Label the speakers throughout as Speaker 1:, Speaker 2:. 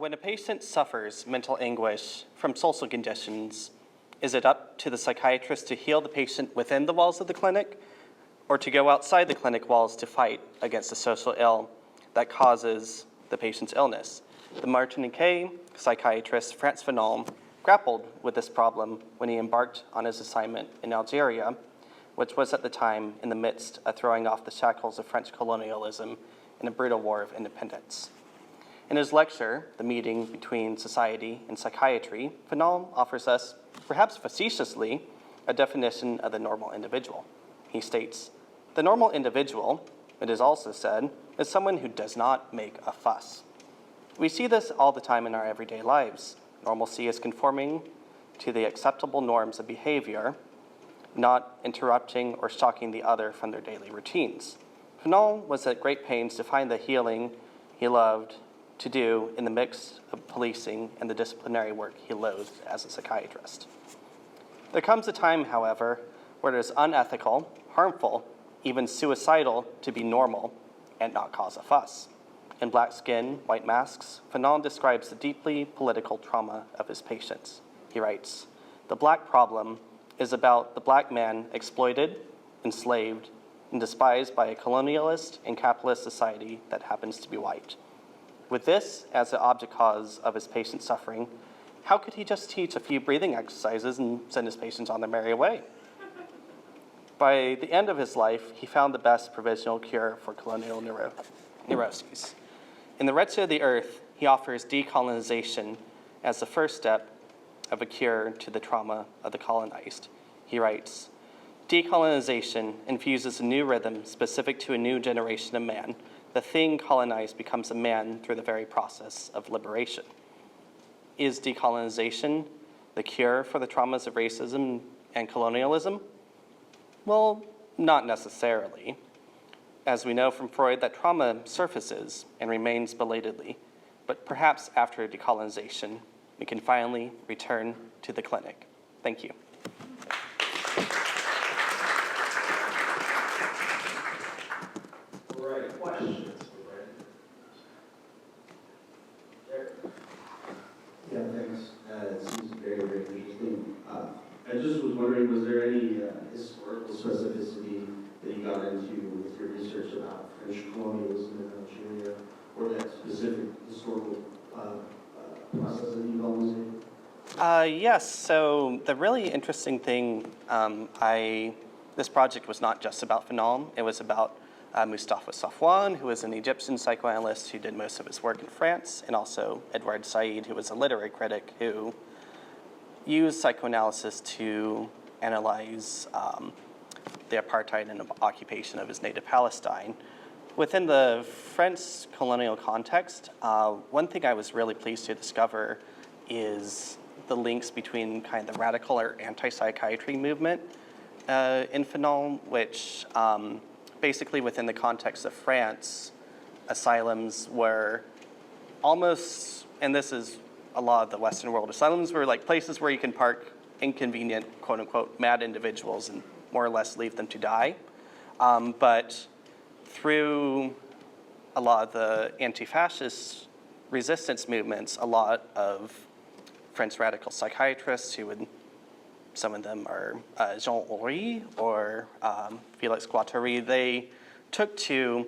Speaker 1: When a patient suffers mental anguish from social conditions, is it up to the psychiatrist to heal the patient within the walls of the clinic, or to go outside the clinic walls to fight against the social ill that causes the patient's illness? The Martiniquais psychiatrist Frantz Fanon grappled with this problem when he embarked on his assignment in Algeria, which was at the time in the midst of throwing off the shackles of French colonialism in a brutal war of independence. In his lecture, The Meeting Between Society and Psychiatry, Fanon offers us, perhaps facetiously, a definition of the normal individual. He states, "The normal individual," it is also said, "is someone who does not make a fuss." We see this all the time in our everyday lives. Normalcy is conforming to the acceptable norms of behavior, not interrupting or shocking the other from their daily routines. Fanon was at great pains to find the healing he loved to do in the mix of policing and the disciplinary work he loathed as a psychiatrist. There comes a time, however, where it is unethical, harmful, even suicidal to be normal and not cause a fuss. In Black Skin, White Masks, Fanon describes the deeply political trauma of his patients. He writes, "The black problem is about the black man exploited, enslaved, and despised by a colonialist and capitalist society that happens to be white. With this as the object cause of his patient's suffering, how could he just teach a few breathing exercises and send his patients on their merry way?" By the end of his life, he found the best provisional cure for colonial neuroses. In The Wretched of the Earth, he offers decolonization as the first step of a cure to the trauma of the colonized. He writes, "Decolonization infuses a new rhythm specific to a new generation of man. The thing colonized becomes a man through the very process of liberation." Is decolonization the cure for the traumas of racism and colonialism? Well, not necessarily. As we know from Freud, that trauma surfaces and remains belatedly, but perhaps after decolonization, we can finally return to the clinic. Thank you.
Speaker 2: All right, questions?
Speaker 3: Yeah, thanks. It seems very, very interesting. I just was wondering, was there any historical specificity that you got into with your research about French colonialism in Algeria, or that specific historical process of decolonization?
Speaker 1: Yes, so the really interesting thing, this project was not just about Fanon. It was about Mustafa Safwan, who was an Egyptian psychoanalyst who did most of his work in France, and also Edward Said, who was a literary critic who used psychoanalysis to analyze the apartheid and occupation of his native Palestine. Within the French colonial context, one thing I was really pleased to discover is the links between kind of the radical or anti-psychiatry movement in Fanon, which basically within the context of France, asylums were almost, and this is a lot of the Western world, asylums were like places where you can park inconvenient, quote unquote, mad individuals and more or less leave them to die. But through a lot of the anti-fascist resistance movements, a lot of French radical psychiatrists some of them are Jean Horry or Felix Guattari, they took to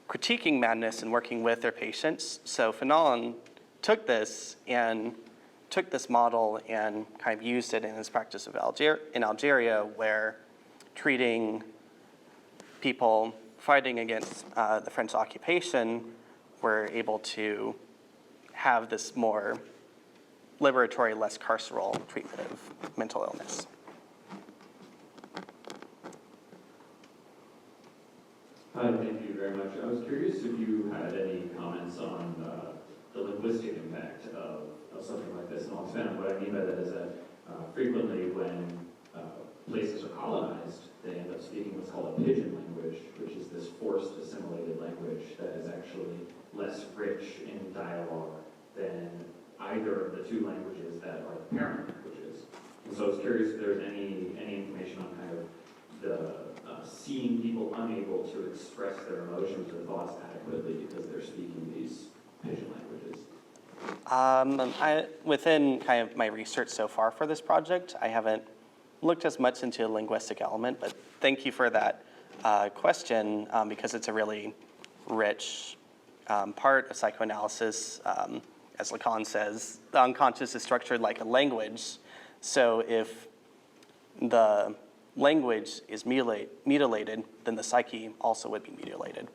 Speaker 1: critiquing madness and working with their patients. So Fanon took this model and kind of used it in his practice of in Algeria, where treating people fighting against the French occupation were able to have this more liberatory, less carceral treatment of mental illness.
Speaker 4: Hi, thank you very much. I was curious if you had any comments on the linguistic impact of something like this. And I'll expand on what I mean by that is that frequently when places are colonized, they end up speaking what's called a pidgin language, which is this forced assimilated language that is actually less rich in dialogue than either of the two languages that are the parent languages. And so I was curious if there's any information on kind of the seeing people unable to express their emotions or thoughts adequately because they're speaking these pidgin languages.
Speaker 1: Within kind of my research so far for this project, I haven't looked as much into the linguistic element, but thank you for that question because it's a really rich part of psychoanalysis. As Lacan says, the unconscious is structured like a language. So if the language is mutilated, then the psyche also would be mutilated.